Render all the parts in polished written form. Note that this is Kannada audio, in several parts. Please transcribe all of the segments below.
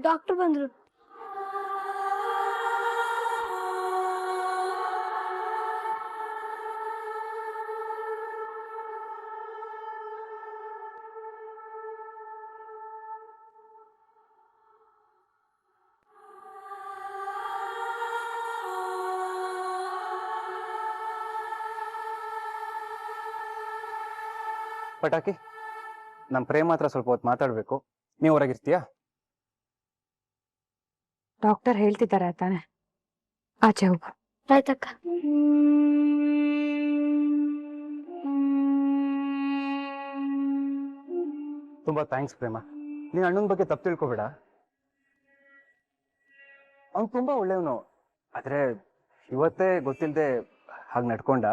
ಡಾಕ್ಟರ್ ಬಂದ್ರು. ಪಟಾಕಿ, ನಮ್ಮ ಪ್ರೇಮ ಹತ್ರ ಸ್ವಲ್ಪ ಹೊತ್ತು ಮಾತಾಡ್ಬೇಕು. ನೀವು ಹೊರಗಿರ್ತೀಯಾ? ಡಾಕ್ಟರ್ ಹೇಳ್ತಿದ್ದಾರೆ ತಾನೆ, ಆಚೆ ಹೋಗು. ಆಯ್ತಕ್ಕ. ತುಂಬಾ ಥ್ಯಾಂಕ್ಸ್ ಪ್ರೇಮ. ನೀನ್ ಅಣ್ಣನ ಬಗ್ಗೆ ತಪ್ಪು ತಿಳ್ಕೊಬೇಡ. ಅವ್ನು ತುಂಬಾ ಒಳ್ಳೆಯವನು. ಆದ್ರೆ ಇವತ್ತೇ ಗೊತ್ತಿಲ್ಲದೆ ಹಾಗೆ ನಡ್ಕೊಂಡ.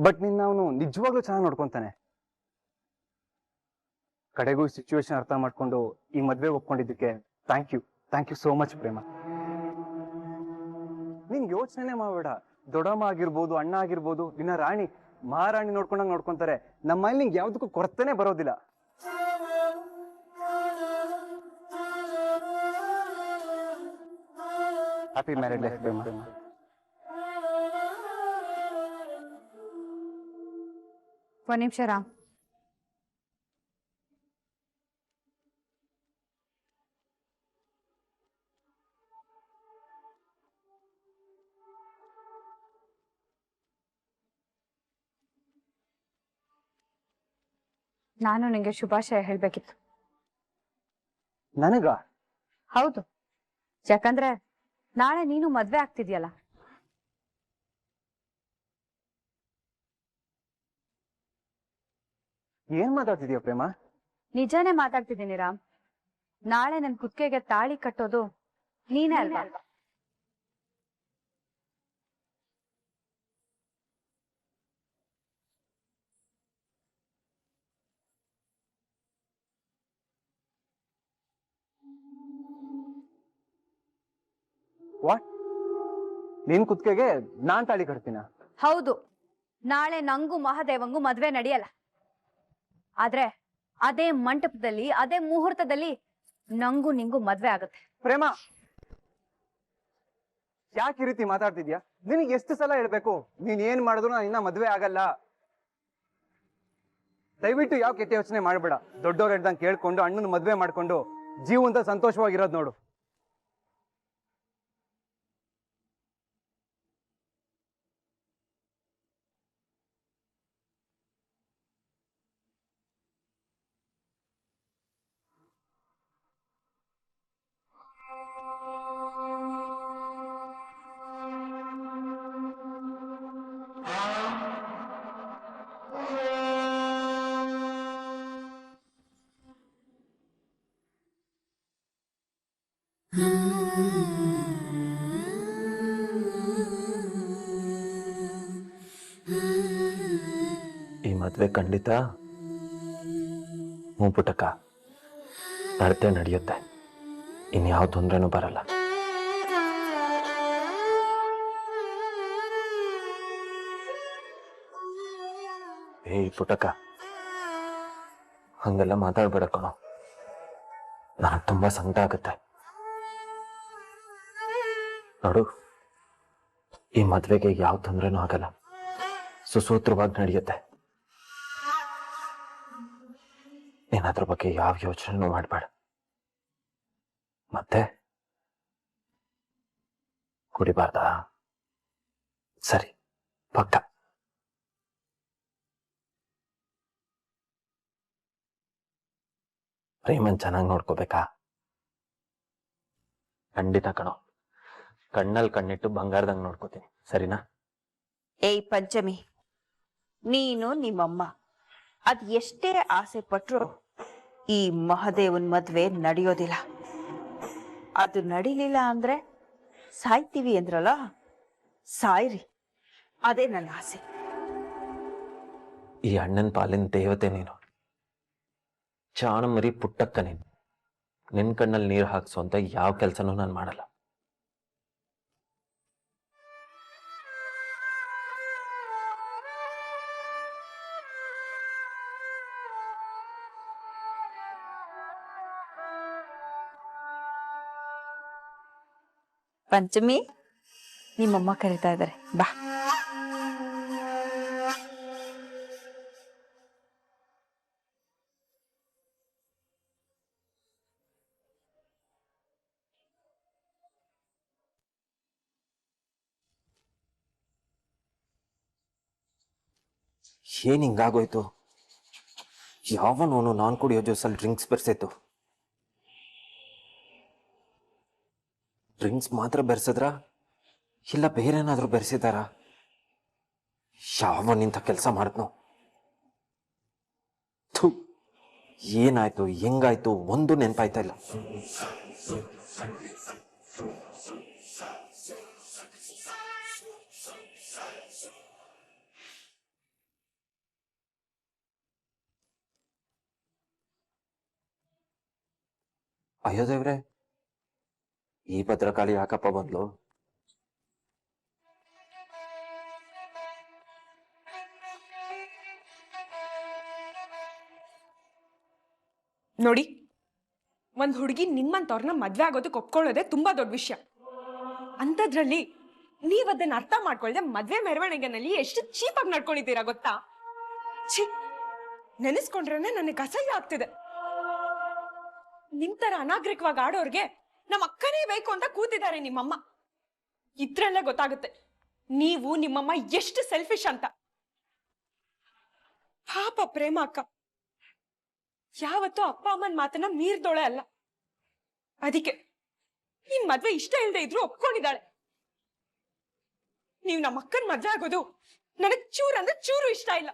ಬಟ್ ನಿನ್ನ ಅವನು ನಿಜವಾಗ್ಲೂ ಚೆನ್ನಾಗಿ ನೋಡ್ಕೊಂತಾನೆ. ಕಡೆಗೂ ಸಿಚುವೇಶನ್ ಅರ್ಥ ಮಾಡ್ಕೊಂಡು ಈ ಮದ್ವೆ ಒಪ್ಕೊಂಡಿದ್ದಕ್ಕೆ ಥ್ಯಾಂಕ್ ಯು ಸೋ ಮಚ್ ಪ್ರೇಮ. ನಿನ್ ಯೋಚನೆ ಮಾಡಬೇಡ. ದೊಡ್ಡಮ್ಮ ಆಗಿರ್ಬೋದು, ಅಣ್ಣ ಆಗಿರ್ಬೋದು, ನಿನ್ನ ರಾಣಿ ಮಹಾರಾಣಿ ನೋಡ್ಕೊಂಡಂಗ್ ನೋಡ್ಕೊಂತಾರೆ. ನಮ್ಮ ಮನೇಲಿ ನಿಂಗೆ ಯಾವ್ದಕ್ಕೂ ಕೊರತೆನೆ ಬರೋದಿಲ್ಲ. ಹ್ಯಾಪಿ ಮ್ಯಾರೇಡ್ ಲೈಫ್ ಪ್ರೇಮ. ಒಂದ್ ನಿಮಿಷ ರಾಮ್. ನಾನು ನಿಂಗೆ ಶುಭಾಶಯ ಹೇಳ್ಬೇಕಿತ್ತು. ನನಗ? ಹೌದು, ಯಾಕಂದ್ರೆ ನಾಳೆ ನೀನು ಮದ್ವೆ ಆಗ್ತಿದ್ಯಲ್ಲ. ಏನ್ ಮಾತಾಡ್ತಿದ್ಯಾ ಪ್ರೇಮ? ನಿಜಾನೇ ಮಾತಾಡ್ತಿದ್ದೀನಿ ರಾಮ್. ನಾಳೆ ನನ್ ಕುತ್ತಿಗೆಗೆ ತಾಳಿ ಕಟ್ಟೋದು ನೀನೇ ಅಲ್ವಾ? ವಾಟ್? ನಿನ್ ಕುತ್ತಿಗೆಗೆ ನಾನ್ ತಾಳಿ ಕಟ್ತೀನ? ಹೌದು, ನಾಳೆ ನಂಗೂ ಮಹಾದೇವಂಗೂ ಮದ್ವೆ ನಡೆಯಲ್ಲ. ಆದ್ರೆ ಅದೇ ಮಂಟಪದಲ್ಲಿ, ಅದೇ ಮುಹೂರ್ತದಲ್ಲಿ ನಂಗೂ ನಿಂಗೂ ಮದ್ವೆ ಆಗುತ್ತೆ. ಪ್ರೇಮ, ಯಾಕೆ ಈ ರೀತಿ ಮಾತಾಡ್ತಿದ್ಯಾ? ನಿನಗೆ ಎಷ್ಟು ಸಲ ಹೇಳ್ಬೇಕು, ನೀನ್ ಏನ್ ಮಾಡಿದ್ರು ನಾನು ಇನ್ನ ಮದ್ವೆ ಆಗಲ್ಲ. ದಯವಿಟ್ಟು ಯಾವ ಕೆಟ್ಟ ಯೋಚನೆ ಮಾಡ್ಬೇಡ. ದೊಡ್ಡವ್ರ ಹೇಳ್ದಂಗೆ ಕೇಳ್ಕೊಂಡು ಅಣ್ಣನ ಮದ್ವೆ ಮಾಡ್ಕೊಂಡು ಜೀವಂತ ಸಂತೋಷವಾಗಿರೋದು ನೋಡು. ಈ ಮದ್ವೆ ಖಂಡಿತ ಪುಟ್ಟಕ್ಕ ನಡತೆ ನಡೆಯುತ್ತೆ. ಇನ್ಯಾವ ತೊಂದ್ರೆನೂ ಬರಲ್ಲ. ಏಯ್ ಪುಟ್ಟಕ್ಕ, ಹಂಗೆಲ್ಲ ಮಾತಾಡ್ಬೇಡ ಕಣೋ. ನನಗೆ ತುಂಬಾ ಸಂಕಟ ಆಗುತ್ತೆ ನೋಡು. ಈ ಮದ್ವೆಗೆ ಯಾವ ತೊಂದ್ರೆನೂ ಆಗಲ್ಲ, ಸುಸೂತ್ರವಾಗಿ ನಡೆಯುತ್ತೆ. ನೀನ್ ಅದ್ರ ಬಗ್ಗೆ ಯಾವ ಯೋಚನೆನೂ ಮಾಡಬೇಡ. ಮತ್ತೆ ಕುಡಿಬಾರ್ದಾ? ಸರಿ, ಪಕ್ಕ. ಪ್ರೇಮನ್ ಚೆನ್ನಾಗಿ ನೋಡ್ಕೋಬೇಕಾ? ಖಂಡಿತ ಕಣೋ. ಕಣ್ಣಲ್ಲಿ ಕಣ್ಣಿಟ್ಟು ಬಂಗಾರದಂಗ್ ನೋಡ್ಕೋತೀನಿ, ಸರಿನಾ? ಏಯ್ ಪಂಚಮಿ, ನೀನು ನಿಮ್ಮಮ್ಮ ಅದ್ ಎಷ್ಟೇ ಆಸೆ ಪಟ್ರು ಈ ಮಹದೇವನ್ ಮದ್ವೆ ನಡೆಯೋದಿಲ್ಲ. ಅದು ನಡಿಲಿಲ್ಲ ಅಂದ್ರೆ ಸಾಯ್ತೀವಿ ಅಂದ್ರಲ್ಲ, ಸಾಯ್ರಿ. ಅದೇ ನನ್ನ ಆಸೆ. ಈ ಅಣ್ಣನ ಪಾಲಿನ ದೇವತೆ ನೀನು. ಚಾಣಮರಿ ಪುಟ್ಟಕ್ಕ ನೀನು. ನಿನ್ ಕಣ್ಣಲ್ಲಿ ನೀರು ಹಾಕ್ಸು ಅಂತ ಯಾವ ಕೆಲಸನೂ ನಾನು ಮಾಡಲ್ಲ. ಪಂಚಮಿ, ನಿಮ್ಮಮ್ಮ ಕರೀತಾ ಇದ್ದಾರೆ, ಬಾ. ಏನ್ ಹಿಂಗಾಗೋಯ್ತು? ಯಾವನವನು ನಾನು ಕುಡಿಯೋ ಜ್ಯೂಸಲ್ಲಿ ಡ್ರಿಂಕ್ಸ್ ಬೆರೆಸಿತ್ತು? ಡ್ರಿಂಕ್ಸ್ ಮಾತ್ರ ಬೆರೆಸಿದ್ರ ಇಲ್ಲ ಬೇರೆ ಏನಾದ್ರು ಬೆರೆಸಿದಾರ? ಯಾವನಿಂತ ಕೆಲಸ ಮಾಡಿದ್ನೋ? ಥು, ಏನಾಯ್ತು ಹೆಂಗಾಯ್ತು ಒಂದು ನೆನಪಾಯ್ತಾ ಇಲ್ಲ. ಅಯ್ಯೋ ದೇವ್ರೆ, ಈ ಭದ್ರಕಾಳಿ ಯಾಕಪ್ಪ ಬಂದ್ಲು? ನೋಡಿ, ಒಂದ್ ಹುಡುಗಿ ನಿಮ್ಮಂತವ್ರನ್ನ ಮದ್ವೆ ಆಗೋದಕ್ಕೆ ಒಪ್ಕೊಳ್ಳೋದೇ ತುಂಬಾ ದೊಡ್ಡ ವಿಷಯ. ಅಂಥದ್ರಲ್ಲಿ ನೀವ್ ಅದನ್ನ ಅರ್ಥ ಮಾಡ್ಕೊಳ್ದೆ ಮದ್ವೆ ಮೆರವಣಿಗೆನಲ್ಲಿ ಎಷ್ಟು ಚೀಪಾಗಿ ನಡ್ಕೊಂಡಿದ್ದೀರಾ ಗೊತ್ತಾ? ಛೀ, ನೆನೆಸ್ಕೊಂಡ್ರೇನೆ ನನಗೆ ಅಸಹ್ಯ ಆಗ್ತಿದೆ. ನಿಮ್ ತರ ಅನಾಗರಿಕವಾಗಿ ಆಡೋರ್ಗೆ ನಮ್ಮ ಅಕ್ಕನೇ ಬೇಕು ಅಂತ ಕೂತಿದ್ದಾರೆ ನಿಮ್ಮಮ್ಮ. ಇದ್ರಲ್ಲೇ ಗೊತ್ತಾಗುತ್ತೆ ನೀವು ನಿಮ್ಮಮ್ಮ ಎಷ್ಟು ಸೆಲ್ಫಿಶ್ ಅಂತ. ಪಾಪ ಪ್ರೇಮ ಅಕ್ಕ ಯಾವತ್ತೂ ಅಪ್ಪ ಅಮ್ಮನ ಮಾತನ್ನ ಮೀರ್ದೋಳೆ ಅಲ್ಲ. ಅದಕ್ಕೆ ಈ ಮದ್ವೆ ಇಷ್ಟ ಇಲ್ಲದೆ ಇದ್ರು ಒಪ್ಕೊಂಡಿದ್ದಾಳೆ. ನೀವ್ ನಮ್ಮ ಅಕ್ಕನ ಮದ್ವೆ ಆಗೋದು ನನಗ್ ಚೂರ್ ಅಂದ್ರೆ ಚೂರು ಇಷ್ಟ ಇಲ್ಲ.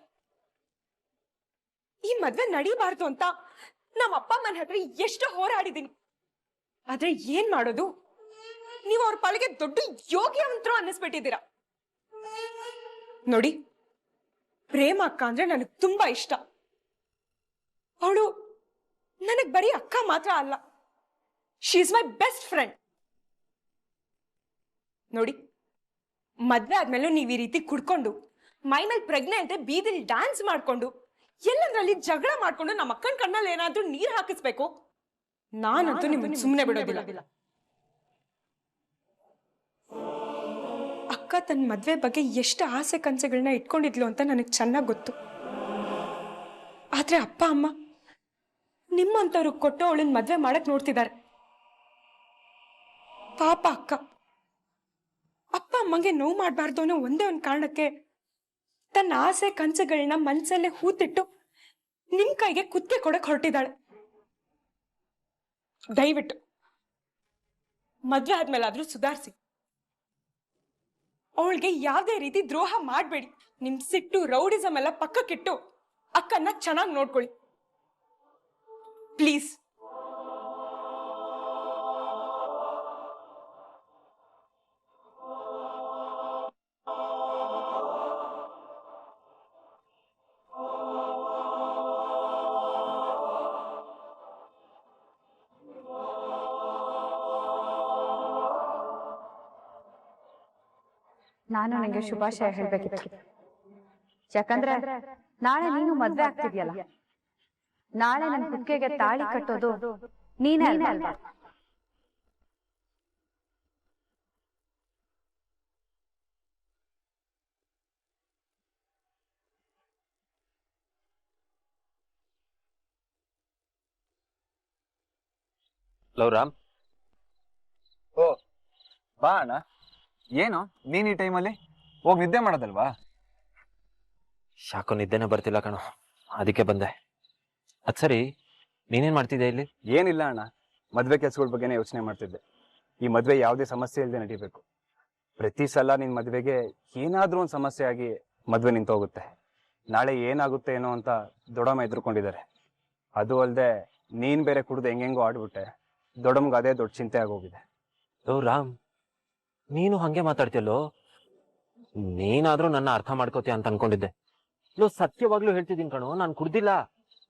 ಈ ಮದ್ವೆ ನಡೀಬಾರ್ದು ಅಂತ ನಮ್ಮ ಅಪ್ಪ ಅಮ್ಮನ ಹತ್ರ ಎಷ್ಟು ಹೋರಾಡಿದೀನಿ. ಆದ್ರೆ ಏನ್ ಮಾಡೋದು, ನೀವು ಅವ್ರ ಪಾಲಿಗೆ ದೊಡ್ಡ ಯೋಗ್ಯವಂತರು ಅನ್ನಿಸ್ಬಿಟ್ಟಿದ್ದೀರಾ. ನೋಡಿ, ಪ್ರೇಮ ಅಕ್ಕ ಅಂದ್ರೆ ನನಗ್ ತುಂಬಾ ಇಷ್ಟ. ಅವಳು ನನಗ್ ಬರೀ ಅಕ್ಕ ಮಾತ್ರ ಅಲ್ಲ, she is my best friend. ನೋಡಿ, ಮದ್ವೆ ಆದ್ಮೇಲೆ ನೀವ್ ಈ ರೀತಿ ಕುಡ್ಕೊಂಡು ಮೈ ಮೇಲೆ ಪ್ರಜ್ಞೆ ಅಂತ ಬೀದಿಲಿ ಡ್ಯಾನ್ಸ್ ಮಾಡ್ಕೊಂಡು ಎಲ್ಲಂದ್ರಲ್ಲಿ ಜಗಳ ಮಾಡ್ಕೊಂಡು ನಮ್ಮ ಅಕ್ಕನ ಕಣ್ಣಲ್ಲಿ ಏನಾದ್ರೂ ನೀರ್ ಹಾಕಿಸ್ಬೇಕು, ನಾನಂತೂ ನಿಮ್ಮನ್ನ ಸುಮ್ಮನೆ ಬಿಡೋದಿಲ್ಲ. ಅಕ್ಕ ತನ್ನ ಮದ್ವೆ ಬಗ್ಗೆ ಎಷ್ಟು ಆಸೆ ಕನಸುಗಳನ್ನ ಇಟ್ಕೊಂಡಿದ್ಲು ಅಂತ ನನಗೆ ಚೆನ್ನಾಗಿ ಗೊತ್ತು. ಆದ್ರೆ ಅಪ್ಪ ಅಮ್ಮ ನಿಮ್ಮಂತವ್ರು ಕೊಟ್ಟು ಅವಳನ್ನ ಮದ್ವೆ ಮಾಡಕ್ ನೋಡ್ತಿದ್ದಾರೆ. ಪಾಪ ಅಕ್ಕ, ಅಪ್ಪ ಅಮ್ಮಂಗೆ ನೋವು ಮಾಡಬಾರ್ದು ಅನ್ನೋ ಒಂದೇ ಒಂದು ಕಾರಣಕ್ಕೆ ತನ್ನ ಆಸೆ ಕನಸುಗಳನ್ನ ಮನ್ಸಲ್ಲೇ ಹೂತಿಟ್ಟು ನಿಮ್ ಕೈಗೆ ಕುತ್ತೆ ಕೊಡಕ್ ಹೊರಟಿದ್ದಾಳೆ. ದಯವಿಟ್ಟು ಮದ್ವೆ ಆದ್ಮೇಲಾದ್ರೂ ಸುಧಾರಿಸಿ. ಅವಳಿಗೆ ಯಾವ್ದೇ ರೀತಿ ದ್ರೋಹ ಮಾಡ್ಬೇಡಿ. ನಿಮ್ ಸಿಟ್ಟು ರೌಡಿಸಮ್ ಎಲ್ಲ ಪಕ್ಕಕ್ಕಿಟ್ಟು ಅಕ್ಕನ್ನ ಚೆನ್ನಾಗಿ ನೋಡ್ಕೊಳ್ಳಿ ಪ್ಲೀಸ್. ನಾನು ನಿಂಗೆ ಶುಭಾಶಯ ಹೇಳ್ಬೇಕಿತ್ತು. ಯಾಕಂದ್ರೆ ನಾಳೆ ನೀನು ಮದ್ವೆ ಆಗ್ತಿದ್ಯಲ್ಲ, ನಾಳೆ ನನ್ನ ಕುತ್ತಿಗೆಗೆ ತಾಳಿ ಕಟ್ಟೋದು ನೀನೇ ಅಲ್ವಾ? ಲವ್ ರಾಮ್, ಓ ಬಾ ಅಣ್ಣ. ಏನು ನೀನ್ ಈ ಟೈಮಲ್ಲಿ ಹೋಗಿ ನಿದ್ದೆ ಮಾಡೋದಲ್ವಾ? ಯಾಕೋ ನಿದ್ದೆನೆ ಬರ್ತಿಲ್ಲ ಕಣೋ, ಅದಕ್ಕೆ ಬಂದೆ. ಅದ್ ಸರಿ, ನೀನೇನ್ ಮಾಡ್ತಿದ್ದೆ ಇಲ್ಲಿ? ಏನಿಲ್ಲ ಅಣ್ಣ, ಮದ್ವೆ ಕೆಲ್ಸಗಳ ಬಗ್ಗೆನೇ ಯೋಚನೆ ಮಾಡ್ತಿದ್ದೆ. ಈ ಮದ್ವೆ ಯಾವುದೇ ಸಮಸ್ಯೆ ಇಲ್ಲದೆ ನಡಿಬೇಕು. ಪ್ರತಿ ಸಲ ನಿನ್ ಮದ್ವೆಗೆ ಏನಾದ್ರೂ ಒಂದು ಸಮಸ್ಯೆ ಆಗಿ ಮದ್ವೆ ನಿಂತೋಗುತ್ತೆ. ನಾಳೆ ಏನಾಗುತ್ತೆ ಏನೋ ಅಂತ ದೊಡ್ಡಮ್ಮ ಎದುರ್ಕೊಂಡಿದ್ದಾರೆ. ಅದು ಅಲ್ಲದೆ ನೀನ್ ಬೇರೆ ಕುಡ್ದು ಹೆಂಗೆಂಗೋ ಆಡ್ಬಿಟ್ಟೆ. ದೊಡ್ಡಮ್ಗೆ ಅದೇ ದೊಡ್ಡ ಚಿಂತೆ ಆಗೋಗಿದೆ. ಲವ್ ರಾಮ್, ನೀನು ಹಂಗೆ ಮಾತಾಡ್ತಿಯಲ್ಲೋ. ನೀನಾದ್ರೂ ನನ್ನ ಅರ್ಥ ಮಾಡ್ಕೋತೀಯ ಅಂತ ಅನ್ಕೊಂಡಿದ್ದೆ. ಲೋ, ಸತ್ಯವಾಗ್ಲೂ ಹೇಳ್ತಿದ್ದೀನಿ ಕಣೋ, ನಾನು ಕುಡ್ದಿಲ್ಲ.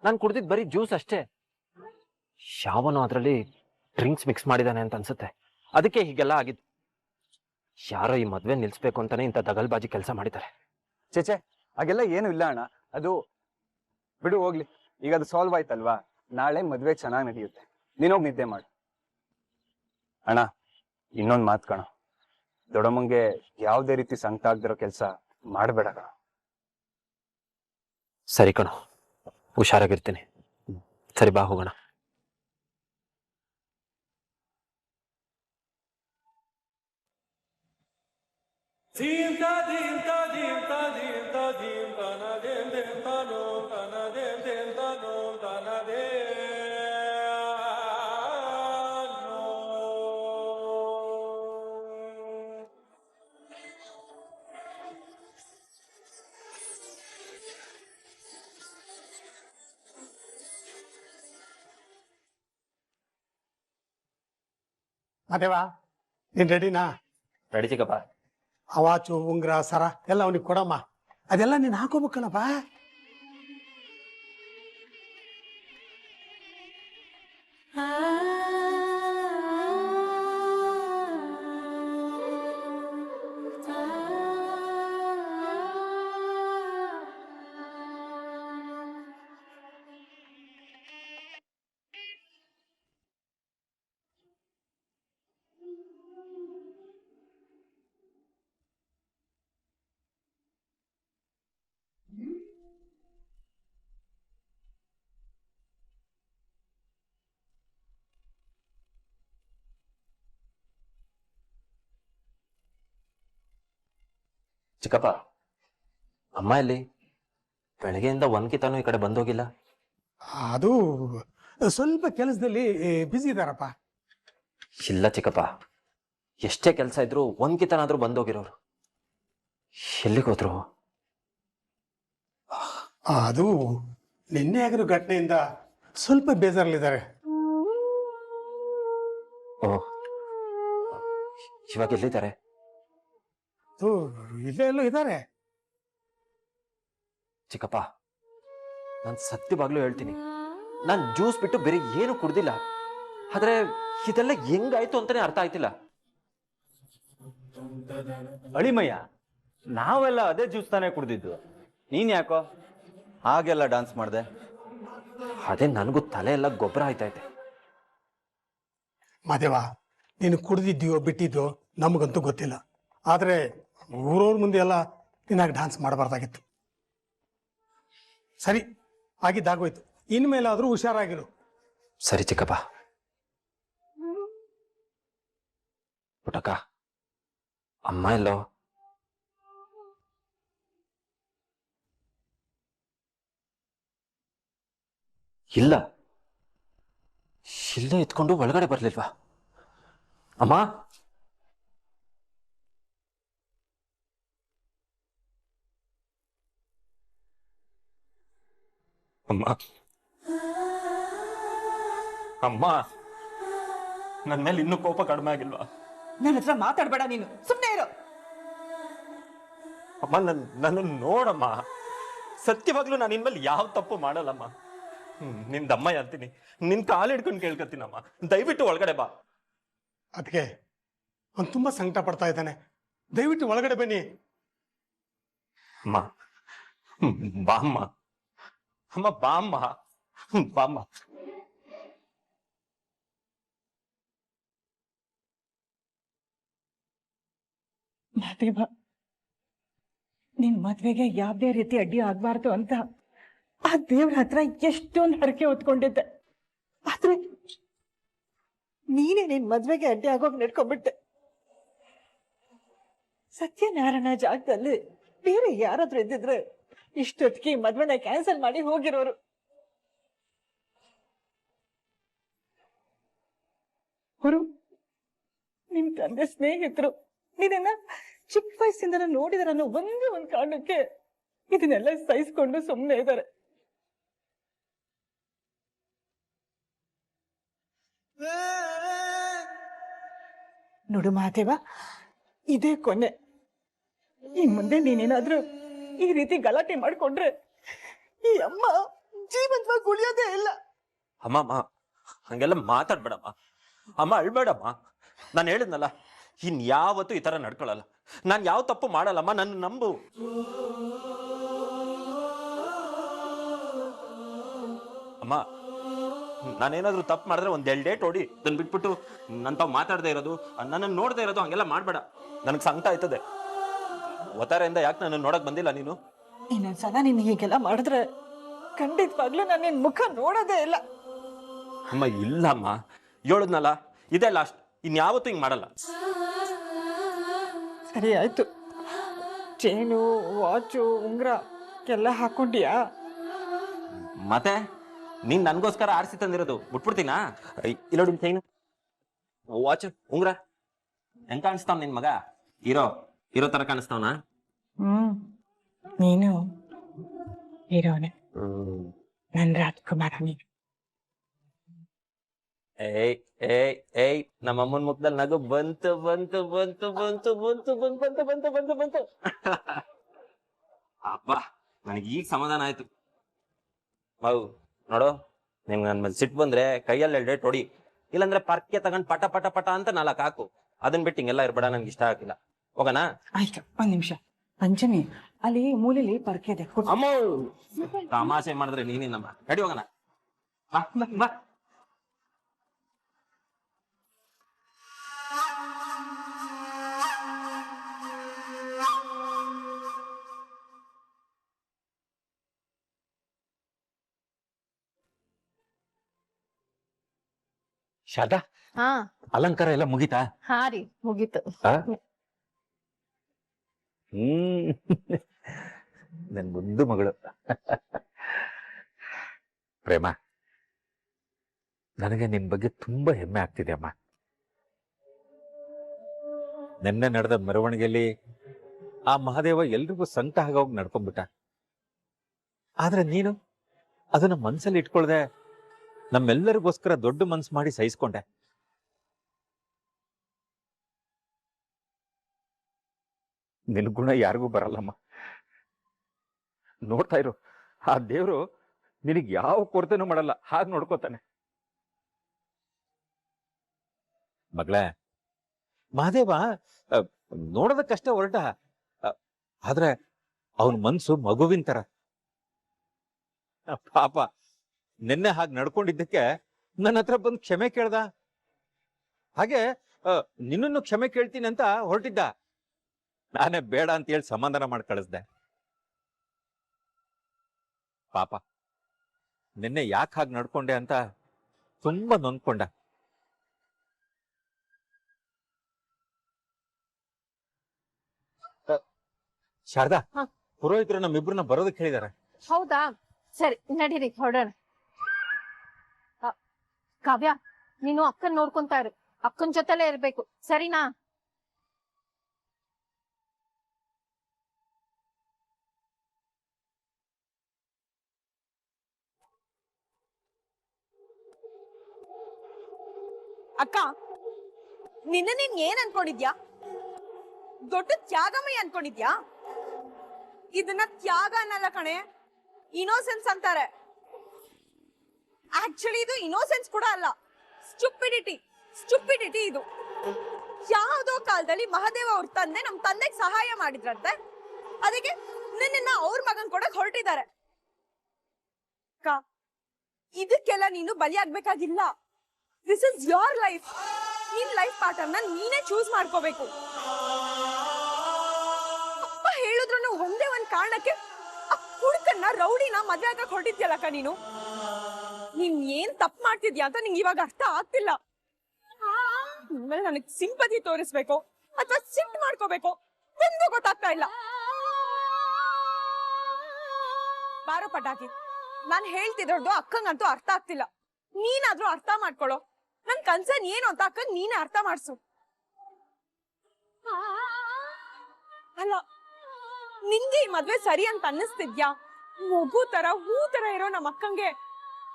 ನಾನು ಕುಡ್ದಿದ್ ಬರೀ ಜ್ಯೂಸ್ ಅಷ್ಟೇ. ಯಾವನೋ ಅದ್ರಲ್ಲಿ ಡ್ರಿಂಕ್ಸ್ ಮಿಕ್ಸ್ ಮಾಡಿದಾನೆ ಅಂತ ಅನ್ಸುತ್ತೆ, ಅದಕ್ಕೆ ಹೀಗೆಲ್ಲ ಆಗಿದ್ದು. ಯಾರೋ ಈ ಮದ್ವೆ ನಿಲ್ಸ್ಬೇಕು ಅಂತಾನೆ ಇಂಥ ದಗಲ್ಬಾಜಿ ಕೆಲಸ ಮಾಡಿದ್ದಾರೆ. ಚೇಚೆ, ಹಾಗೆಲ್ಲ ಏನು ಇಲ್ಲ ಅಣ್ಣ. ಅದು ಬಿಡು ಹೋಗ್ಲಿ. ಈಗ ಅದು ಸಾಲ್ವ್ ಆಯ್ತಲ್ವಾ? ನಾಳೆ ಮದ್ವೆ ಚೆನ್ನಾಗಿ ನಡೆಯುತ್ತೆ. ನೀನೋಗಿ ನಿದ್ದೆ ಮಾಡು. ಅಣ್ಣ, ಇನ್ನೊಂದು ಮಾತು ಕಣ. ದೊಡ್ಡಮ್ಮಂಗೆ ಯಾವುದೇ ರೀತಿ ಸಂಕಟ ಆಗ್ದಿರೋ ಕೆಲಸ ಮಾಡಬೇಡ ಕಣ. ಸರಿ ಕಣೋ, ಹುಷಾರಾಗಿರ್ತೀನಿ. ಸರಿ, ಬಾ ಹೋಗೋಣ. ಅದೇವಾ ನೀನ್ ರೆಡಿನಾ? ರೆಡಿ ಚಿಕ್ಕಪ್ಪ. ಅವಾಚು ಉಂಗ್ರ ಸರ ಎಲ್ಲ ಅವನಿಗೆ ಕೊಡಮ್ಮ. ಅದೆಲ್ಲ ನೀನ್ ಹಾಕೋಬೇಕಲ್ಲಪ್ಪ. ಚಿಕ್ಕಪ್ಪ, ಅಮ್ಮ ಎಲ್ಲಿ? ಬೆಳಗ್ಗೆಯಿಂದ ಒಂದ್ಕಿತಾನು ಈ ಕಡೆ ಬಂದೋಗಿಲ್ಲ. ಅದು ಸ್ವಲ್ಪ ಕೆಲಸದಲ್ಲಿ ಬ್ಯುಸಿ ಇದಾರಪ್ಪ. ಇಲ್ಲ ಚಿಕ್ಕಪ್ಪ, ಎಷ್ಟೇ ಕೆಲಸ ಇದ್ರು ಒಂದ್ಕಿತನಾದ್ರೂ ಬಂದೋಗಿರೋರು. ಎಲ್ಲಿಗೆ ಹೋದ್ರು? ಅದು ನಿನ್ನೆ ಆಗಿರೋ ಘಟನೆಯಿಂದ ಸ್ವಲ್ಪ ಬೇಜಾರಲ್ಲಿದ್ದಾರೆ. ಓ, ಇವಾಗ ಎಲ್ಲಿದ್ದಾರೆ? ಅದು ಇಲ್ಲೇ ಎಲ್ಲೋ ಇದ್ದಾರೆ. ಚಿಕ್ಕಪ್ಪ, ನಾನು ಸತ್ಯವಾಗ್ಲೂ ಹೇಳ್ತೀನಿ, ನಾನು ಜ್ಯೂಸ್ ಬಿಟ್ಟು ಬೇರೆ ಏನು ಕುಡ್ದಿಲ್ಲ. ಆದ್ರೆ ಇದೆಲ್ಲ ಹೆಂಗಾಯ್ತು ಅಂತಾನೆ ಅರ್ಥ ಆಯ್ತಿಲ್ಲ. ಅಳಿಮಯ್ಯ, ನಾವೆಲ್ಲ ಅದೇ ಜ್ಯೂಸ್ ತಾನೇ ಕುಡ್ದಿದ್ದು. ನೀನ್ ಯಾಕೋ ಹಾಗೆಲ್ಲ ಡಾನ್ಸ್ ಮಾಡ್ದೆ? ಅದೇ ನನಗೂ ತಲೆ ಎಲ್ಲ ಗೊಬ್ಬರ ಆಯ್ತೈತೆ. ಮಾದೇವ, ನೀನು ಕುಡ್ದಿದ್ಯೋ ಬಿಟ್ಟಿದ್ಯೋ ನಮಗಂತೂ ಗೊತ್ತಿಲ್ಲ. ಆದ್ರೆ ಊರವ್ರ ಮುಂದೆ ಎಲ್ಲ ನೀನಾಗ ಡಾನ್ಸ್ ಮಾಡಬಾರ್ದಾಗಿತ್ತು. ಸರಿ, ಆಗಿದ್ದಾಗೋಯ್ತು. ಇನ್ಮೇಲಾದ್ರೂ ಹುಷಾರಾಗಿರು. ಸರಿ ಚಿಕ್ಕಪ್ಪ. ಪುಟಕ, ಅಮ್ಮ ಎಲ್ಲೋ? ಇಲ್ಲ, ಇಲ್ಲೇ ಎತ್ಕೊಂಡು ಒಳಗಡೆ ಬರ್ಲಿಲ್ವಾ? ಅಮ್ಮ, ಅಮ್ಮ, ಅಮ್ಮ, ನನ್ನ ಮೇಲೆ ಇನ್ನೂ ಕೋಪ ಕಡಿಮೆ ಆಗಿಲ್ವಾ? ನನ್ನ ಹತ್ರ ಮಾತಾಡ್ಬೇಡ ನೀನು, ಸುಮ್ಮನೆ ಇರು. ಅಮ್ಮ, ನನ್ನ ನೋಡಮ್ಮ, ಸತ್ಯವಾಗ್ಲೂ ನಾನು ಇನ್ಮೇಲೆ ಯಾವ ತಪ್ಪು ಮಾಡಲ್ಲಮ್ಮ. ನಿಮ್ದಮ್ಮ ಅಂತೀನಿ, ನಿನ್ ಕಾಲು ಹಿಡ್ಕೊಂಡು ಕೇಳ್ಕತ್ತೀನಮ್ಮ, ದಯವಿಟ್ಟು ಒಳಗಡೆ ಬಾ. ಅದಕ್ಕೆ ಅವ್ನು ತುಂಬಾ ಸಂಕಟ ಪಡ್ತಾ ಇದ್ದಾನೆ. ದಯವಿಟ್ಟು ಒಳಗಡೆ ಬನ್ನಿ. ಅಮ್ಮ, ಬಾಮ್ಮ, ಅಮ್ಮ ಬಾಮ್ಮ, ಬಾಮ್ಮ. ಮಾದೇವ, ನಿನ್ ಮದ್ವೆಗೆ ಯಾವ್ದೇ ರೀತಿ ಅಡ್ಡಿ ಆಗ್ಬಾರ್ದು ಅಂತ ಆ ದೇವ್ರ ಹತ್ರ ಎಷ್ಟೊಂದು ಹರಕೆ ಹೊತ್ಕೊಂಡಿದ್ದೆ. ಆದ್ರೆ ನೀನೇ ನಿನ್ ಮದ್ವೆಗೆ ಅಡ್ಡಿ ಆಗೋಗ್ ನಡ್ಕೊಂಡ್ಬಿಟ್ಟೆ. ಸತ್ಯನಾರಾಯಣ ಜಾಗದಲ್ಲಿ ಬೇರೆ ಯಾರಾದ್ರೂ ಇದ್ದಿದ್ರೆ ಇಷ್ಟೊತ್ತಿಗೆ ಈ ಮದ್ವೆನ ಕ್ಯಾನ್ಸಲ್ ಮಾಡಿ ಹೋಗಿರೋರು. ಅವರು ನಿಮ್ ತಂದೆ ಸ್ನೇಹಿತರು ಇದನ್ನ ಚಿಕ್ಕ ವಯಸ್ಸಿಂದ ನೋಡಿದಾರ ಅನ್ನೋ ಒಂದೇ ಒಂದ್ ಕಾರಣಕ್ಕೆ ಇದನ್ನೆಲ್ಲ ಸಹಿಸ್ಕೊಂಡು ಸುಮ್ಮನೆ ಇದ್ದಾರೆ. ನೋಡು ಮಹಾದೇವ, ಇದೇ ಕೊನೆ. ಇನ್ ಮುಂದೆ ನೀನೇನಾದ್ರೂ ಈ ರೀತಿ ಗಲಾಟೆ ಮಾಡ್ಕೊಂಡ್ರೆ ಈ ಅಮ್ಮ ಜೀವಂತವಾಗಿ ಉಳಿಯೋದೇ ಇಲ್ಲ. ಅಮ್ಮ, ಹಂಗೆಲ್ಲ ಮಾತಾಡ್ಬೇಡಮ್ಮ. ಅಮ್ಮ, ಅಳ್ಬೇಡಮ್ಮ. ನಾನು ಹೇಳಿದ್ನಲ್ಲ, ಇನ್ಯಾವತ್ತೂ ಈ ತರ ನಡ್ಕೊಳಲ್ಲ. ನಾನು ಯಾವ ತಪ್ಪು ಮಾಡಲ್ಲಮ್ಮ, ನನ್ನ ನಂಬು. ಅಮ್ಮ, ನಾನೇನಾದ್ರೂ ತಪ್ಪು ಮಾಡಿದ್ರೆ ಒಂದ್ 2 ಡೇಟ್ ಓಡಿ ಅದನ್ನ ಬಿಟ್ಬಿಟ್ಟು ನನ್ ತಾವ್ ಮಾತಾಡದೆ ಇರೋದು, ನನ್ನನ್ನು ನೋಡದೆ ಇರೋದು, ಹಂಗೆಲ್ಲ ಮಾಡ್ಬೇಡ. ನನಗೆ ಸಂಕಟ ಆಯ್ತದೆ. ಒತ್ತಾರೆಯಿಂದ ಯಾಕೆ ನಾನು ನೋಡಕ್ ಬಂದಿಲ್ಲ ನೀನು? ಇನ್ನೊಂದ್ಸಲ ನೀನ್ ಹೀಗೆಲ್ಲ ಮಾಡಿದ್ರೆ ಖಂಡಿತವಾಗ್ಲೂ ನಾನು ನಿನ್ ಮುಖ ನೋಡೋದೇ ಇಲ್ಲ. ಅಮ್ಮ ಇಲ್ಲಮ್ಮ, ಹೇಳದ್ನಲ್ಲ ಇದೇ ಲಾಸ್ಟ್, ಇನ್ಯಾವತ್ತೂ ಹಿಂಗ್ ಮಾಡಲ್ಲ. ಸರಿ ಆಯ್ತು, ಚೇನು ವಾಚು ಉಂಗ್ರ ಎಲ್ಲ ಹಾಕೊಂಡಿಯಾ? ಮತ್ತೆ ನೀನ್ ನನ್ಗೋಸ್ಕರ ಆರಿಸಿ ತಂದಿರೋದು ಬಿಟ್ಬಿಡ್ತೀನಾ? ಇಲ್ಲ ನೋಡಿ ಚೈನು, ವಾಚ್, ಉಂಗ್ರ ಹೆಂಗ್ ಕಾಣಿಸ್ತಾವ್ ನಿನ್ ಮಗ? ಇರೋ ತರ ಕಾಣಿಸ್ತಾವನ? ನೀನು ಹೀರೋನೆ, ನನ್ ರಾಜ್ಕುಮಾರ ನೀನು. ಏಯ್ ಏಯ್ ಏಯ್, ನಮ್ಮ ಅಮ್ಮನ ಮುಖದಲ್ಲಿ ನಗು ಬಂತು ಬಂತು ಬಂತು ಬಂತು ಬಂತು ಬಂತು ಬಂತು ಬಂತು ಬಂತು ಬಂತು. ಅಬ್ಬಾ, ನನಗೆ ಈಗ ಸಮಾಧಾನ ಆಯ್ತು. ಹೌದು ನೋಡು, ನಿಮ್ಗೆ ನನ್ ಮೇಲೆ ಸಿಟ್ಟು ಬಂದ್ರೆ ಕೈಯಲ್ಲಿ 2 ಡೇಟ್ ಹೊಡಿ, ಇಲ್ಲಾಂದ್ರೆ ಪರ್ಕೆ ತಗೊಂಡ್ ಪಟ ಪಟ ಪಟ ಅಂತ 4 ಹಾಕು. ಅದನ್ನ ಬಿಟ್ಟು ಹಿಂಗೆಲ್ಲ ಇರ್ಬೇಡ, ನನ್ಗೆ ಇಷ್ಟ ಆಗಿಲ್ಲ. ಹೋಗೋಣ? ಆಯ್ತು, ಒಂದ್ ನಿಮಿಷ. ಪಂಚಮಿ, ಅಲ್ಲಿ ಮೂಲೆಯಲ್ಲಿ ಪರ್ಕೆ ಇದೆ. ಅಮ್ಮ ತಮಾಷೆ ಮಾಡಿದ್ರೆ ನೀನೇನಮ್ಮ, ನಡಿ ಹೋಗೋಣ. ಬಾ ಬಾ ಬಾ. ಶಾರದಾ, ಹಾ ಅಲಂಕಾರ ಎಲ್ಲ ಮುಗಿತಾ? ಹಾ ರೀ, ಮುಗೀತು. ನನ್ ಮುದ್ದು ಮಗಳು. ಪ್ರೇಮ, ನನಗೆ ನಿನ್ ಬಗ್ಗೆ ತುಂಬಾ ಹೆಮ್ಮೆ ಆಗ್ತಿದೆ ಅಮ್ಮ. ನಿನ್ನೆ ನಡೆದ ಮೆರವಣಿಗೆಯಲ್ಲಿ ಆ ಮಹಾದೇವ ಎಲ್ರಿಗೂ ಸಂಕಟ ಆಗೋಗಿ ನಡ್ಕೊಂಡ್ಬಿಟ್ಟ. ಆದ್ರೆ ನೀನು ಅದನ್ನ ಮನ್ಸಲ್ಲಿ ಇಟ್ಕೊಳ್ದೆ ನಮ್ಮೆಲ್ಲರಿಗೋಸ್ಕರ ದೊಡ್ಡ ಮನ್ಸು ಮಾಡಿ ಸಹಿಸ್ಕೊಂಡೆ. ನಿನ್ ಗುಣ ಯಾರಿಗೂ ಬರಲ್ಲಮ್ಮ. ನೋಡ್ತಾ ಇರು, ಆ ದೇವ್ರು ನಿನಗ್ ಯಾವ ಕೊರತೆನೂ ಮಾಡಲ್ಲ, ಹಾಗೆ ನೋಡ್ಕೋತಾನೆ. ಮಗಳೇ, ಮಹಾದೇವ ನೋಡೋದಕ್ಕಷ್ಟೇ ಹೊರಟ, ಆದ್ರೆ ಅವನ ಮನ್ಸು ಮಗುವಿನ ತರ. ಪಾಪ ನಿನ್ನೆ ಹಾಗೆ ನಡ್ಕೊಂಡಿದ್ದಕ್ಕೆ ನನ್ನ ಹತ್ರ ಬಂದು ಕ್ಷಮೆ ಕೇಳ್ದ. ಹಾಗೆ ನಿನ್ನನ್ನು ಕ್ಷಮೆ ಕೇಳ್ತೀನಿ ಅಂತ ಹೊರಟಿದ್ದ. ನಾನೇ ಬೇಡ ಅಂತ ಹೇಳಿ ಸಮಾಧಾನ ಮಾಡಿ ಕಳಿಸ್ದೆ. ಪಾಪ ನಿನ್ನೆ ಯಾಕೆ ಹಾಗೆ ನಡ್ಕೊಂಡೆ ಅಂತ ತುಂಬಾ ನೊಂದ್ಕೊಂಡ. ಶಾರದಾ, ಪುರೋಹಿತರು ನಮ್ಮಿಬ್ರನ್ನ ಬರೋದಕ್ಕೆ ಹೇಳಿದಾರೆ. ಹೌದಾ, ಸರಿ ನಡೀರಿ ಹೊರಡೋಣ. ಕಾವ್ಯ, ನೀನು ಅಕ್ಕನ್ ನೋಡ್ಕೊಂತಾ ಇರು, ಅಕ್ಕನ್ ಜೊತೆಲೇ ಇರ್ಬೇಕು, ಸರಿನಾ? ಅಕ್ಕ, ನೀನ್ ಏನ್ ಅನ್ಕೊಂಡಿದ್ಯಾ? ದೊಡ್ಡ ತ್ಯಾಗಮಯ ಅನ್ಕೊಂಡಿದ್ಯಾ? ಇದನ್ನ ತ್ಯಾಗ ಅನ್ನಲ್ಲ ಕಣೆ, ಇನೋಸೆನ್ಸ್ ಅಂತಾರೆ. ಆಕ್ಚುಲಿ ಇದು ಇನೋಸೆನ್ಸ್ ಕೂಡ ಅಲ್ಲ, ಸ್ಟುಪಿಡಿಟಿ ಇದು. ಯಾವ್ದೋ ಕಾಲದಲ್ಲಿ ಮಹಾದೇವ ಅವ್ರ ತಂದೆ ನಮ್ ತಂದೆಗೆ ಸಹಾಯ ಮಾಡಿದ್ರಂತೆ, ಅದಕ್ಕೆ ನಿನ್ನ ಅವ್ರ ಮಗನ್ ಕೊಡಕ್ ಹೊರಟಿದ್ದಾರೆ. ಇದಕ್ಕೆಲ್ಲ ನೀನು ಬಲಿಯಾಗ್ಬೇಕಾಗಿಲ್ಲ. This is your life. ನಿನ್ ಲೈಫ್ ಪಾರ್ಟ್ನರ್ನ ನೀನೇ ಚೂಸ್ ಮಾಡ್ಕೋಬೇಕು. ಅಪ್ಪ ಹೇಳಿದ್ರು ಒಂದೇ ಒಂದ್ ಕಾರಣಕ್ಕೆ ಆ ಹುಡುಕನ್ನ ರೌಡಿನ ಮದ್ವೆ ಆಗಕ್ ಹೊರಟಿದ್ಯಲ್ಲಕ್ಕ ನೀನು. ನೀನ್ ಏನ್ ತಪ್ಪು ಮಾಡ್ತಿದ್ಯಾ ಅಂತ ನಿಂಗೆ ಇವಾಗ ಅರ್ಥ ಆಗ್ತಿಲ್ಲ. ನಿಮ್ಮೇಲೆ ನನಗ್ ಸಿಂಪತಿ ತೋರಿಸ್ಬೇಕು ಅಥವಾ ಸಿಟ್ಟು ಮಾಡ್ಕೋಬೇಕು ಒಂದು ಗೊತ್ತಾಗ್ತಾ ಇಲ್ಲ. ಬಾರೋ ಪಟಾಕಿ, ನಾನ್ ಹೇಳ್ತಿರೋದು ಅಕ್ಕಂಗಂತೂ ಅರ್ಥ ಆಗ್ತಿಲ್ಲ. ನೀನಾದ್ರೂ ಅರ್ಥ ಮಾಡ್ಕೊಳ್ಳೋ. ನನ್ ಕನ್ಸರ್ನ್ ಏನು ಅಂತ ಅಕ್ಕಂಗ್ ನೀನೇ ಅರ್ಥ ಮಾಡ್ಸು. ಅಲ್ಲ, ನಿನ್ಗೆ ಈ ಮದ್ವೆ ಸರಿ ಅಂತ ಅನ್ನಿಸ್ತಿದ್ಯಾ? ಮಗು ತರ ಹೂ ತರ ಇರೋ ನಮ್ಮ ಅಕ್ಕಂಗೆ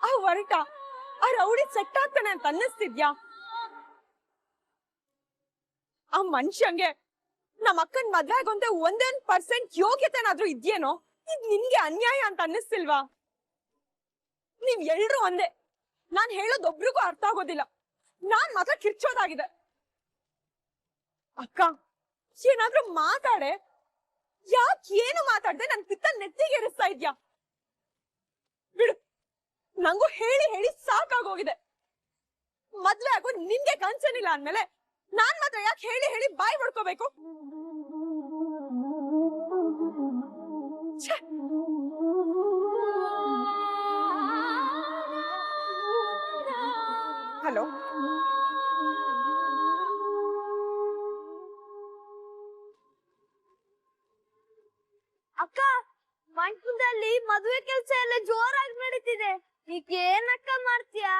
ಆ ಹೊರಟ ಆ ರೌಡಿ ಸೆಟ್ ಆಗ್ತಾನೆ ಅಂತ ಅನ್ನಿಸ್ತಿದ್ಯಾ? ಆ ಮನುಷ್ಯಂಗೆ ನಮ್ಮ ಅಕ್ಕನ್ ಮದ್ವೆ ಆಗೋಂತೆ 1% ಯೋಗ್ಯತೆನಾದ್ರೂ ಇದ್ಯೇನೋ? ಇದ್ ನಿನ್ಗೆ ಅನ್ಯಾಯ ಅಂತ ಅನ್ನಿಸ್ತಿಲ್ವಾ? ನೀವ್ ಎಲ್ರೂ ಒಂದೇ. ನಾನ್ ಹೇಳೋದೊಬ್ರಿಗೂ ಅರ್ಥ ಆಗೋದಿಲ್ಲ. ನಾನ್ ಮಾತ್ರ ಕಿರ್ಚೋದಾಗಿದೆ. ಅಕ್ಕ, ಏನಾದ್ರೂ ಮಾತಾಡೆ. ಯಾಕೆ ಏನು ಮಾತಾಡ್ದೆ ನನ್ ಪಿತ್ತ ನೆತ್ತಿಗೆ ಏರಿಸ್ತಾ ಇದ್ಯಾ? ಬಿಡು, ನಂಗೂ ಹೇಳಿ ಹೇಳಿ ಸಾಕಾಗೋಗಿದೆ. ಮದ್ವೆ ಆಗೋ ನಿನ್ಗೆ ಕನ್ಸನಿಲ್ಲ ಅಂದ್ಮೇಲೆ ನಾನ್ ಮಾತ್ರ ಯಾಕೆ ಹೇಳಿ ಹೇಳಿ ಬಾಯಿ ಹೊಡ್ಕೋಬೇಕು? ಹಲೋ, ಅಕ್ಕ, ಮಂಟಪದಲ್ಲಿ ಮದುವೆ ಕೆಲಸ ಎಲ್ಲ ಜೋರಾಗಿ ನಡೀತಿದೆ. ಈಗ ಏನಕ್ಕ ಮಾಡ್ತೀಯಾ?